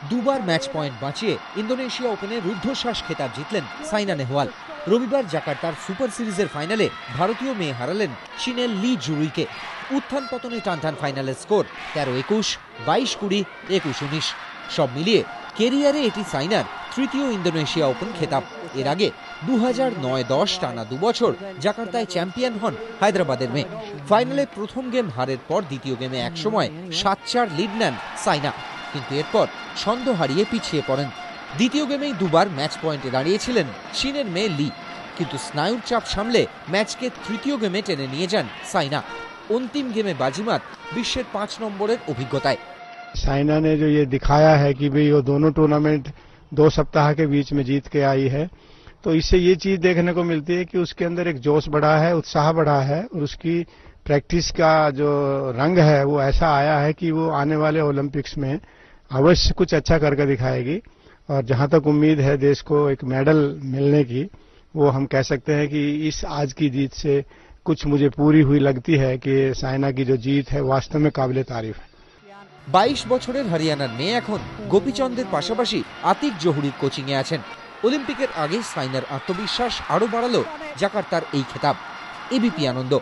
দুবার match point বাঁচিয়ে Indonesia ওপেনে রুদ্ধশ্বাস খেতাব জিতলেন সাইনা নেহওয়াল। রবিবার জাকার্তার সুপার সিরিজের ফাইনালে ভারতীয় মেয়ে হারালেন চীনের লি জুরুইকে। উত্থান পতনে টানটান ফাইনালের স্কোর 13-21, 22-20, 21-19। সব মিলিয়ে কেরিয়ারে এটি সাইনার তৃতীয় ইন্দোনেশিয়া ওপেন খেতাব। এর আগে 2009-10 টানা 2 বছর জাকার্তায় চ্যাম্পিয়ন হন হায়দ্রাবাদের মেয়ে। ফাইনালে প্রথম গেম হারের পর দ্বিতীয় গেমে একসময় 7-4 লিড নেন সাইনা, কিন্তু এরপর ছন্দ হারিয়ে পিছিয়ে পড়েন। দ্বিতীয় গেমেই দুবার ম্যাচ পয়েন্টে দাঁড়িয়েছিলেন চীনের মেয়ে লি, কিন্তু স্নায়ুর চাপ সামলে ম্যাচকে তৃতীয় গেমে টেনে নিয়ে যান সাইনা। अंतिम गेमे बाजीमात विश्व 5 नंबरेर अभिज्ञताय। साइना ने जो ये दिखाया है कि भाई वो दोनों टूर्नामेंट 2 सप्ताह के बीच में जीत के आई है, तो इससे ये चीज देखने को मिलती है कि उसके अंदर एक जोश बढ़ा है, उत्साह बढ़ा है और उसकी प्रैक्टिस का जो रंग है वो ऐसा आया है कि वो आने वाले ओलंपिक्स में अवश्य कुछ अच्छा करके दिखाएगी। और जहां तक उम्मीद है देश को एक मेडल मिलने की, वो हम कह सकते हैं कि इस आज की जीत से कुछ मुझे पूरी हुई लगती है कि साइना की जो जीत है वास्तव में काबिले तारीफ है। 22 বছরের হরিয়ানার মেয়ে এখন গোপীচন্দের পাশাপাশি আতিক জহুরির কোচিংয়ে আছেন। অলিম্পিকের আগে সাইনার আত্মবিশ্বাস আরও বাড়ালো জাকার্তার এই খেতাব। এবিপি আনন্দ।